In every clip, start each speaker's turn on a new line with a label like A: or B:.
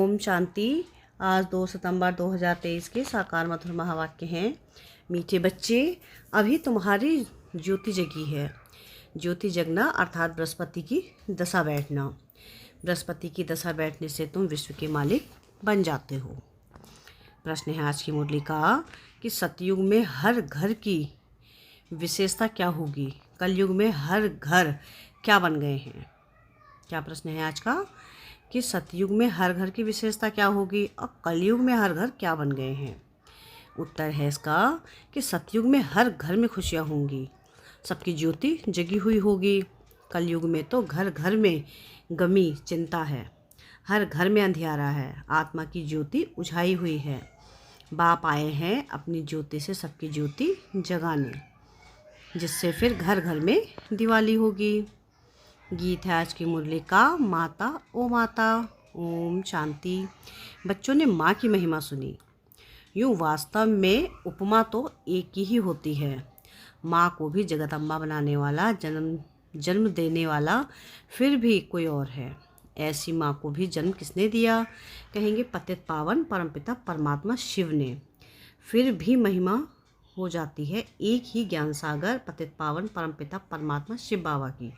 A: ओम शांति। आज 2 सितंबर 2023 के साकार मधुर महावाक्य हैं। मीठे बच्चे, अभी तुम्हारी ज्योति जगी है। ज्योति जगना अर्थात बृहस्पति की दशा बैठना। बृहस्पति की दशा बैठने से तुम विश्व के मालिक बन जाते हो। प्रश्न है आज की मुरली का कि सतयुग में हर घर की विशेषता क्या होगी, कलयुग में हर घर क्या बन गए हैं। क्या प्रश्न है आज का कि सतयुग में हर घर की विशेषता क्या होगी और कलयुग में हर घर क्या बन गए हैं। उत्तर है इसका कि सतयुग में हर घर में खुशियाँ होंगी, सबकी ज्योति जगी हुई होगी। कलयुग में तो घर घर में गमी चिंता है, हर घर में अंधियारा है, आत्मा की ज्योति उझाई हुई है। बाप आए हैं अपनी ज्योति से सबकी ज्योति जगाने, जिससे फिर घर घर में दिवाली होगी। गीत है आज की मुरली का माता ओ माता। ओम शांति। बच्चों ने माँ की महिमा सुनी। यूँ वास्तव में उपमा तो एक ही होती है। माँ को भी जगदम्बा बनाने वाला, जन्म देने वाला फिर भी कोई और है। ऐसी माँ को भी जन्म किसने दिया, कहेंगे पतित पावन परमपिता परमात्मा शिव ने। फिर भी महिमा हो जाती है एक ही ज्ञान सागर पतित पावन परमपिता परमात्मा शिव बाबा की।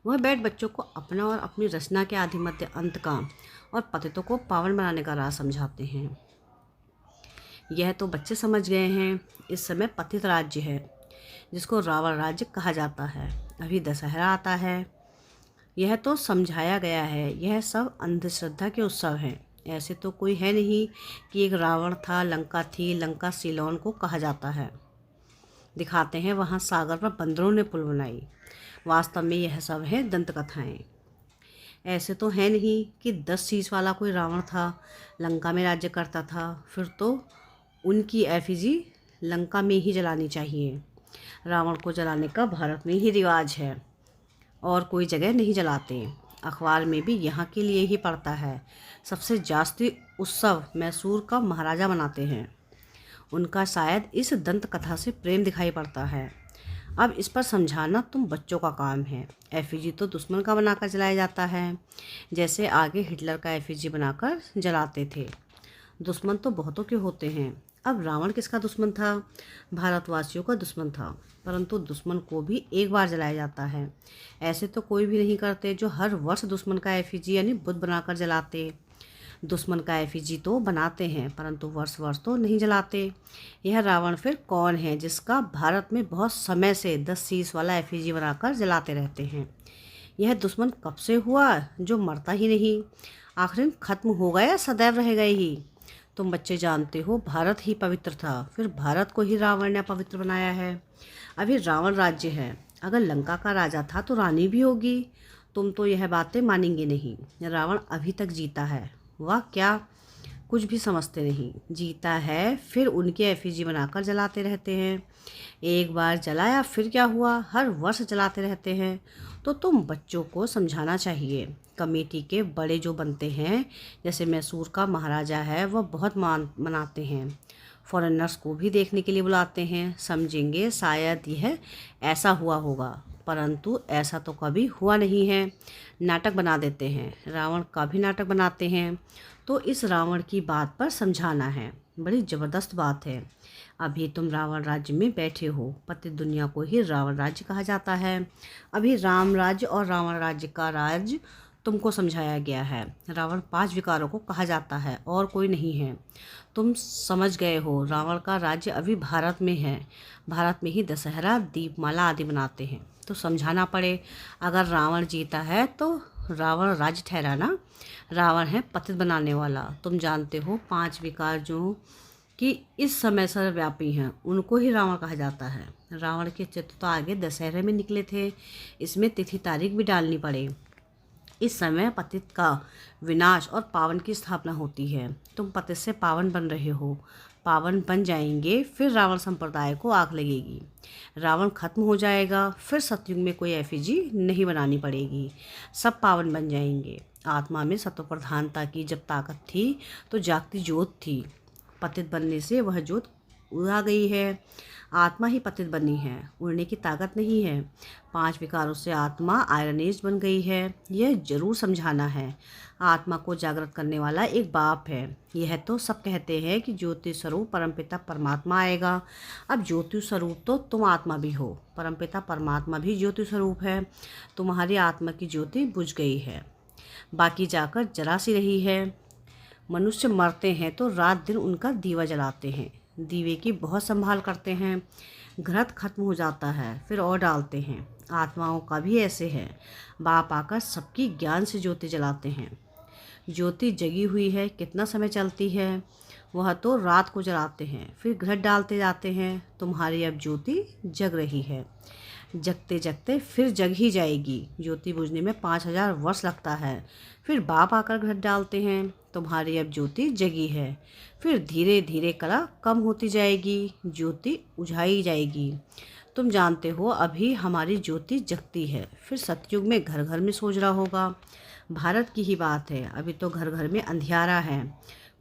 A: वह बैठ बच्चों को अपना और अपनी रचना के आदि मध्य अंत का और पतितों को पावन बनाने का राज समझाते हैं। यह तो बच्चे समझ गए हैं। इस समय पतित राज्य है, जिसको रावण राज्य कहा जाता है। अभी दशहरा आता है, यह तो समझाया गया है। यह सब अंधश्रद्धा के उत्सव हैं। ऐसे तो कोई है नहीं कि एक रावण था, लंका थी, लंका सिलोन को कहा जाता है। दिखाते हैं वहाँ सागर पर बंदरों ने पुल बनाई। वास्तव में यह सब है दंत कथाएँ। ऐसे तो है नहीं कि 10 शीश वाला कोई रावण था, लंका में राज्य करता था। फिर तो उनकी एफिजी लंका में ही जलानी चाहिए। रावण को जलाने का भारत में ही रिवाज है और कोई जगह नहीं जलाते। अखबार में भी यहाँ के लिए ही पड़ता है। सबसे जास्ती उत्सव मैसूर का महाराजा मनाते हैं। उनका शायद इस दंत कथा से प्रेम दिखाई पड़ता है। अब इस पर समझाना तुम बच्चों का काम है। एफिजी तो दुश्मन का बनाकर जलाया जाता है, जैसे आगे हिटलर का एफिजी बनाकर जलाते थे। दुश्मन तो बहुतों के होते हैं। अब रावण किसका दुश्मन था? भारतवासियों का दुश्मन था, परंतु दुश्मन को भी एक बार जलाया जाता है। ऐसे तो कोई भी नहीं करते जो हर वर्ष दुश्मन का एफिजी यानी बुत बनाकर जलाते। दुश्मन का एफिजी तो बनाते हैं, परंतु वर्ष वर्ष तो नहीं जलाते। यह रावण फिर कौन है जिसका भारत में बहुत समय से 10 शीश वाला एफिजी बनाकर जलाते रहते हैं? यह दुश्मन कब से हुआ जो मरता ही नहीं? आखिर खत्म हो गया, सदैव रह गए ही? तुम बच्चे जानते हो भारत ही पवित्र था, फिर भारत को ही रावण ने अपवित्र बनाया है। अभी रावण राज्य है, अगर लंका का राजा था तो रानी भी होगी। तुम तो यह बातें मानेंगे नहीं। रावण अभी तक जीता है। वह क्या कुछ भी समझते नहीं। जीता है, फिर उनके एफिजी बनाकर जलाते रहते हैं। एक बार जलाया फिर क्या हुआ, हर वर्ष जलाते रहते हैं। तो तुम बच्चों को समझाना चाहिए। कमेटी के बड़े जो बनते हैं, जैसे मैसूर का महाराजा है, वह बहुत मनाते हैं। फॉरेनर्स को भी देखने के लिए बुलाते हैं। समझेंगे शायद यह ऐसा हुआ होगा, परंतु ऐसा तो कभी हुआ नहीं है। नाटक बना देते हैं, रावण का भी नाटक बनाते हैं। तो इस रावण की बात पर समझाना है। बड़ी ज़बरदस्त बात है। अभी तुम रावण राज्य में बैठे हो। पतित दुनिया को ही रावण राज्य कहा जाता है। अभी राम राज्य और रावण राज्य का राज तुमको समझाया गया है। रावण 5 विकारों को कहा जाता है और कोई नहीं है। तुम समझ गए हो। रावण का राज्य अभी भारत में है। भारत में ही दशहरा, दीपमाला आदि बनाते हैं। तो समझाना पड़े, अगर रावण जीता है तो रावण राज्य ठहरा ना। रावण है पतित बनाने वाला। तुम जानते हो 5 विकार जो कि इस समय सर्वव्यापी हैं, उनको ही रावण कहा जाता है। रावण के चित्र तो आगे दशहरे में निकले थे। इसमें तिथि तारीख भी डालनी पड़े। इस समय पतित का विनाश और पावन की स्थापना होती है। तुम पतित से पावन बन रहे हो। पावन बन जाएंगे, फिर रावण संप्रदाय को आग लगेगी। रावण खत्म हो जाएगा, फिर सतयुग में कोई एफिजी नहीं बनानी पड़ेगी। सब पावन बन जाएंगे। आत्मा में सत्व प्रधानता की जब ताकत थी तो जागती ज्योत थी। पतित बनने से वह ज्योत उड़ा गई है। आत्मा ही पतित बनी है, उड़ने की ताकत नहीं है। 5 विकारों से आत्मा आयरन एज बन गई है। यह जरूर समझाना है। आत्मा को जागृत करने वाला एक बाप है। यह तो सब कहते हैं कि ज्योति स्वरूप परमपिता परमात्मा आएगा। अब ज्योति स्वरूप तो तुम आत्मा भी हो, परमपिता परमात्मा भी ज्योति स्वरूप है। तुम्हारी आत्मा की ज्योति बुझ गई है, बाकी जाकर जला सी रही है। मनुष्य मरते हैं तो रात दिन उनका दीवा जलाते हैं, दीवे की बहुत संभाल करते हैं। घृत खत्म हो जाता है फिर और डालते हैं। आत्माओं का भी ऐसे है। बाप आकर सबकी ज्ञान से ज्योति जलाते हैं। ज्योति जगी हुई है, कितना समय चलती है? वह तो रात को जलाते हैं फिर घृत डालते जाते हैं। तुम्हारी अब ज्योति जग रही है, जगते जगते फिर जग ही जाएगी। ज्योति बुझने में 5000 वर्ष लगता है, फिर बाप आकर घृत डालते हैं। तुम्हारी अब ज्योति जगी है, फिर धीरे धीरे कला कम होती जाएगी, ज्योति उझाई जाएगी। तुम जानते हो अभी हमारी ज्योति जगती है, फिर सतयुग में घर घर में सोच रहा होगा। भारत की ही बात है, अभी तो घर घर में अंधियारा है,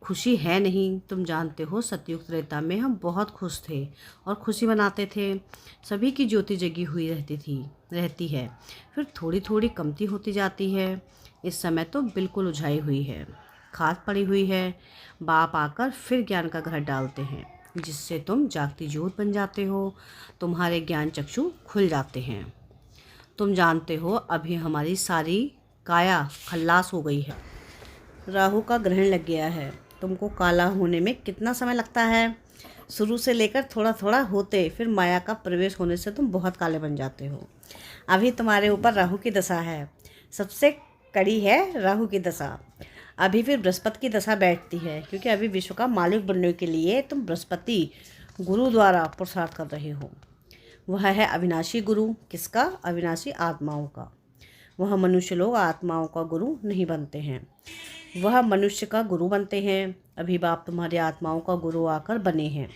A: खुशी है नहीं। तुम जानते हो सतयुग त्रेता में हम बहुत खुश थे और खुशी मनाते थे। सभी की ज्योति जगी हुई रहती है, फिर थोड़ी थोड़ी कमती होती जाती है। इस समय तो बिल्कुल उझाई हुई है, खाद पड़ी हुई है। बाप आकर फिर ज्ञान का घर डालते हैं, जिससे तुम जागती ज्योत बन जाते हो। तुम्हारे ज्ञान चक्षु खुल जाते हैं। तुम जानते हो अभी हमारी सारी काया खल्लास हो गई है। राहु का ग्रहण लग गया है। तुमको काला होने में कितना समय लगता है? शुरू से लेकर थोड़ा थोड़ा होते फिर माया का प्रवेश होने से तुम बहुत काले बन जाते हो। अभी तुम्हारे ऊपर राहु की दशा है, सबसे कड़ी है राहु की दशा। अभी फिर बृहस्पति की दशा बैठती है, क्योंकि अभी विश्व का मालिक बनने के लिए तुम बृहस्पति गुरु द्वारा पुरुषार्थ कर रहे हो। वह है अविनाशी गुरु। किसका? अविनाशी आत्माओं का। वह मनुष्य लोग आत्माओं का गुरु नहीं बनते हैं, वह मनुष्य का गुरु बनते हैं। अभी बाप तुम्हारी आत्माओं का गुरु आकर बने हैं।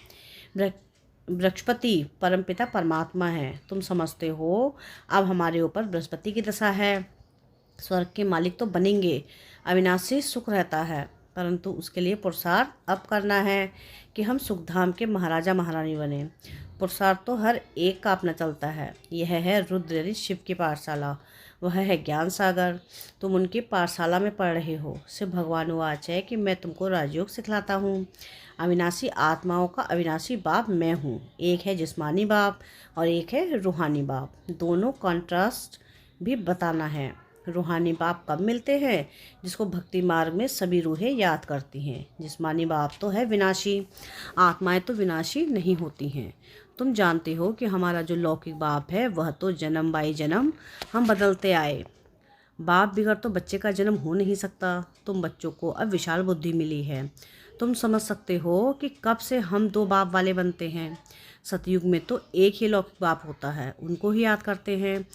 A: बृहस्पति परमपिता परमात्मा है, तुम समझते हो। अब हमारे ऊपर बृहस्पति की दशा है। स्वर्ग के मालिक तो बनेंगे, अविनाशी सुख रहता है, परंतु उसके लिए पुरुषार्थ अब करना है कि हम सुखधाम के महाराजा महारानी बने। पुरुषार्थ तो हर एक का अपना चलता है। यह है रुद्र यानी शिव की पाठशाला, वह है ज्ञान सागर। तुम उनकी पाठशाला में पढ़ रहे हो। शिव भगवान वाच है कि मैं तुमको राजयोग सिखलाता हूँ। अविनाशी आत्माओं का अविनाशी बाप मैं हूँ। एक है जिस्मानी बाप और एक है रूहानी बाप। दोनों कॉन्ट्रास्ट भी बताना है। रूहानी बाप कब मिलते हैं? जिसको भक्ति मार्ग में सभी रूहें याद करती हैं। जिस्मानी बाप तो है विनाशी, आत्माएं तो विनाशी नहीं होती हैं। तुम जानते हो कि हमारा जो लौकिक बाप है वह तो जन्म बाई जन्म हम बदलते आए। बाप बिगड़ तो बच्चे का जन्म हो नहीं सकता। तुम बच्चों को अब विशाल बुद्धि मिली है। तुम समझ सकते हो कि कब से हम 2 बाप वाले बनते हैं। सतयुग में तो एक ही लौकिक बाप होता है, उनको ही याद करते हैं।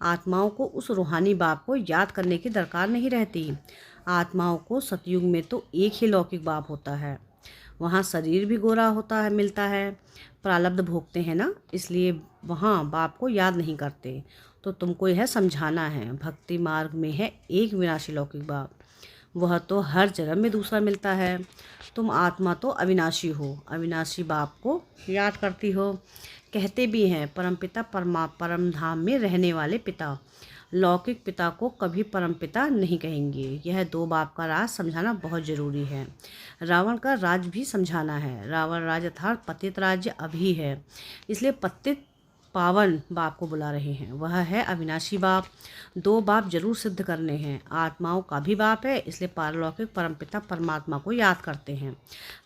A: आत्माओं को उस रूहानी बाप को याद करने की दरकार नहीं रहती। आत्माओं को सतयुग में तो एक ही लौकिक बाप होता है। वहाँ शरीर भी गोरा होता है, मिलता है, प्रारब्ध भोगते हैं ना, इसलिए वहाँ बाप को याद नहीं करते। तो तुमको यह समझाना है, भक्ति मार्ग में है एक विनाशी लौकिक बाप, वह तो हर जन्म में दूसरा मिलता है। तुम आत्मा तो अविनाशी हो, अविनाशी बाप को याद करती हो। कहते भी हैं परमपिता परम धाम में रहने वाले पिता। लौकिक पिता को कभी परमपिता नहीं कहेंगे। यह 2 बाप का राज समझाना बहुत जरूरी है। रावण का राज भी समझाना है। रावण राज अर्थात पतित राज्य अभी है, इसलिए पतित पावन बाप को बुला रहे हैं। वह है अविनाशी बाप। 2 बाप जरूर सिद्ध करने हैं। आत्माओं का भी बाप है, इसलिए पारलौकिक परमपिता परमात्मा को याद करते हैं।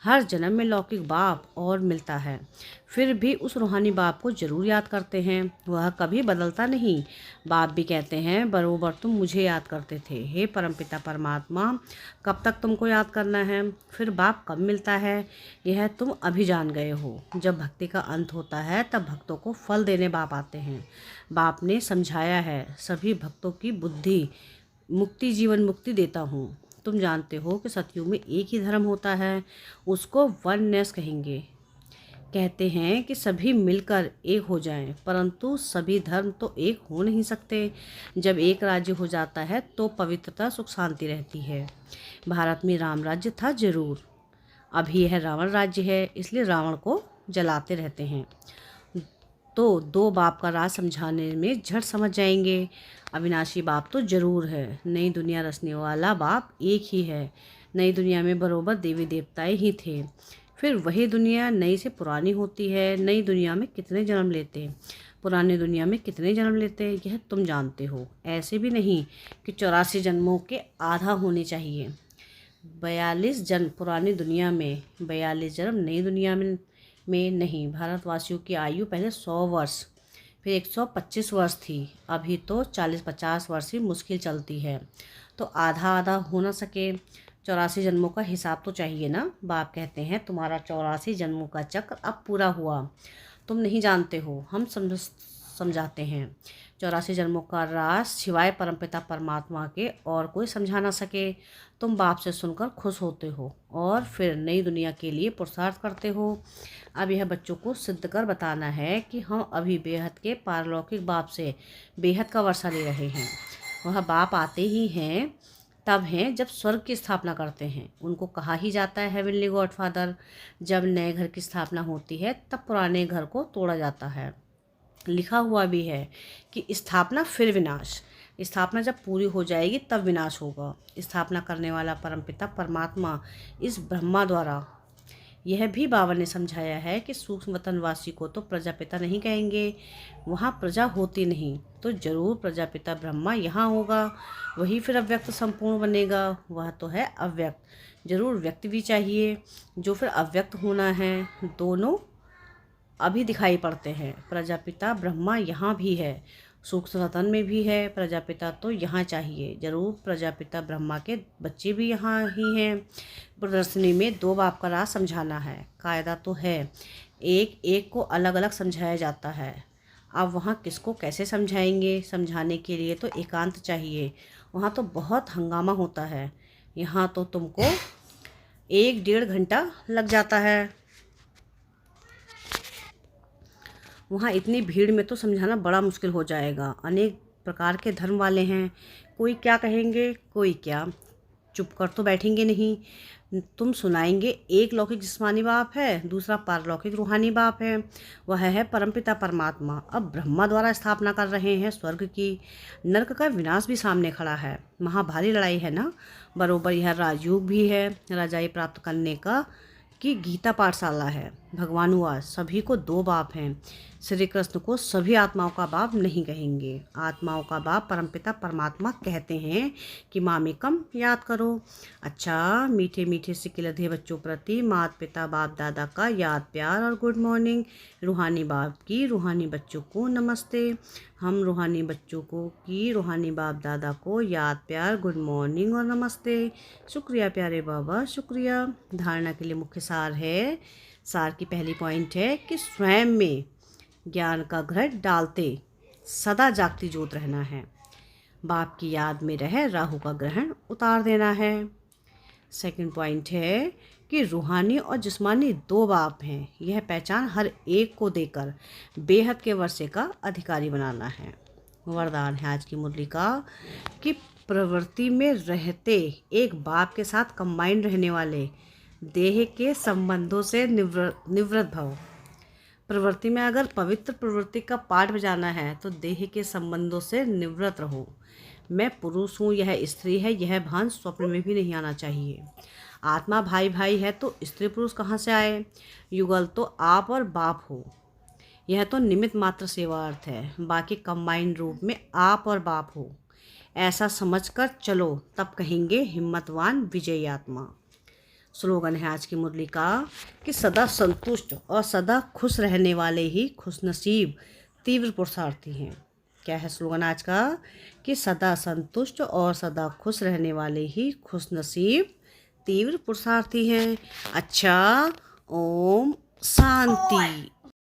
A: हर जन्म में लौकिक बाप और मिलता है, फिर भी उस रूहानी बाप को जरूर याद करते हैं। वह कभी बदलता नहीं। बाप भी कहते हैं बरोबर तुम मुझे याद करते थे। हे परमपिता परमात्मा, कब तक तुमको याद करना है? फिर बाप कब मिलता है? यह तुम अभी जान गए हो। जब भक्ति का अंत होता है तब भक्तों को फल देने बाप आते हैं। बाप ने समझाया है सभी भक्तों की बुद्धि मुक्ति जीवन मुक्ति देता हूँ। तुम जानते हो कि सतयुग में एक ही धर्म होता है, उसको वननेस कहेंगे। कहते हैं कि सभी मिलकर एक हो जाएं, परंतु सभी धर्म तो एक हो नहीं सकते। जब एक राज्य हो जाता है तो पवित्रता सुख शांति रहती है। भारत में राम राज्य था जरूर, अभी यह रावण राज्य है, इसलिए रावण को जलाते रहते हैं। तो दो बाप का राज समझाने में झट समझ जाएंगे। अविनाशी बाप तो जरूर है, नई दुनिया रचने वाला बाप एक ही है। नई दुनिया में बरोबर देवी देवताएं ही थे। फिर वही दुनिया नई से पुरानी होती है। नई दुनिया में कितने जन्म लेते, पुरानी दुनिया में कितने जन्म लेते, यह तुम जानते हो। ऐसे भी नहीं कि 84 जन्मों के आधा होने चाहिए। 42 जन्म पुरानी दुनिया में, 42 जन्म नई दुनिया में नहीं। भारतवासियों की आयु पहले 100 वर्ष, फिर 125 वर्ष थी। अभी तो 40-50 वर्ष ही मुश्किल चलती है। तो आधा आधा हो ना सके। 84 जन्मों का हिसाब तो चाहिए ना। बाप कहते हैं तुम्हारा 84 जन्मों का चक्र अब पूरा हुआ। तुम नहीं जानते हो, हम समझाते हैं। 84 जन्मों का राज सिवाय परमपिता परमात्मा के और कोई समझा ना सके। तुम बाप से सुनकर खुश होते हो और फिर नई दुनिया के लिए पुरुषार्थ करते हो। अब यह बच्चों को सिद्ध कर बताना है कि हम अभी बेहद के पारलौकिक बाप से बेहद का वर्षा ले रहे हैं। वह बाप आते ही हैं तब हैं जब स्वर्ग की स्थापना करते हैं। उनको कहा ही जाता है हेवनली गॉडफादर। जब नए घर की स्थापना होती है तब पुराने घर को तोड़ा जाता है। लिखा हुआ भी है कि स्थापना फिर विनाश। स्थापना जब पूरी हो जाएगी तब विनाश होगा। स्थापना करने वाला परमपिता परमात्मा इस ब्रह्मा द्वारा। यह भी बाबा ने समझाया है कि सूक्ष्म वतनवासी को तो प्रजापिता नहीं कहेंगे, वहाँ प्रजा होती नहीं। तो जरूर प्रजापिता ब्रह्मा यहाँ होगा, वही फिर अव्यक्त संपूर्ण बनेगा। वह तो है अव्यक्त, जरूर व्यक्ति भी चाहिए जो फिर अव्यक्त होना है। दोनों अभी दिखाई पड़ते हैं। प्रजापिता ब्रह्मा यहाँ भी है, सूक्ष्म वतन में भी है। प्रजापिता तो यहाँ चाहिए, जरूर प्रजापिता ब्रह्मा के बच्चे भी यहाँ ही हैं। प्रदर्शनी में दो बाप का राज समझाना है। कायदा तो है, एक एक को अलग अलग समझाया जाता है। अब वहाँ किसको कैसे समझाएंगे? समझाने के लिए तो एकांत चाहिए। वहाँ तो बहुत हंगामा होता है, यहाँ तो तुमको 1-1.5 घंटा लग जाता है। वहाँ इतनी भीड़ में तो समझाना बड़ा मुश्किल हो जाएगा। अनेक प्रकार के धर्म वाले हैं, कोई क्या कहेंगे कोई क्या। चुप कर तो बैठेंगे नहीं। तुम सुनाएंगे, एक लौकिक जिस्मानी बाप है, दूसरा पारलौकिक रूहानी बाप है। वह है परमपिता परमात्मा। अब ब्रह्मा द्वारा स्थापना कर रहे हैं स्वर्ग की। नरक का विनाश भी सामने खड़ा है। महाभारी लड़ाई है ना। बरोबर यह राजयोग भी है, राजाई प्राप्त करने का कि गीता पाठशाला है। भगवान हुआ सभी को दो बाप हैं। श्री कृष्ण को सभी आत्माओं का बाप नहीं कहेंगे। आत्माओं का बाप परमपिता परमात्मा कहते हैं कि मामेकम याद करो। अच्छा, मीठे मीठे से किलधे बच्चों प्रति माता पिता बाप दादा का याद प्यार और गुड मॉर्निंग। रूहानी बाप की रूहानी बच्चों को नमस्ते। हम रूहानी बच्चों को की रूहानी बाप दादा को याद प्यार गुड मॉर्निंग और नमस्ते। शुक्रिया प्यारे बाबा, शुक्रिया। धारणा के लिए मुख्य सार है। सार की पहली पॉइंट है कि स्वयं में ज्ञान का घट डालते सदा जागती ज्योत रहना है। बाप की याद में रह राहु का ग्रहण उतार देना है। सेकंड पॉइंट है कि रूहानी और जिस्मानी दो बाप हैं। यह पहचान हर एक को देकर बेहद के वर्षे का अधिकारी बनाना है। वरदान है आज की मुरली का कि प्रवृत्ति में रहते एक बाप के साथ कंबाइंड रहने वाले देह के संबंधों से निवृत्त भव। प्रवृत्ति में अगर पवित्र प्रवृत्ति का पाठ बजाना है तो देह के संबंधों से निवृत्त रहो। मैं पुरुष हूँ, यह स्त्री है, यह भान स्वप्न में भी नहीं आना चाहिए। आत्मा भाई भाई है तो स्त्री पुरुष कहाँ से आए? युगल तो आप और बाप हो। यह तो निमित्त मात्र सेवा अर्थ है, बाकी कंबाइंड रूप में आप और बाप हो। ऐसा समझकर चलो, तब कहेंगे हिम्मतवान विजयी आत्मा। स्लोगन है आज की मुरली का कि सदा संतुष्ट और सदा खुश रहने वाले ही खुशनसीब तीव्र पुरुषार्थी हैं। क्या है स्लोगन आज का? कि सदा संतुष्ट और सदा खुश रहने वाले ही खुशनसीब तीव्र पुरुषार्थी हैं। अच्छा, ओम शांति।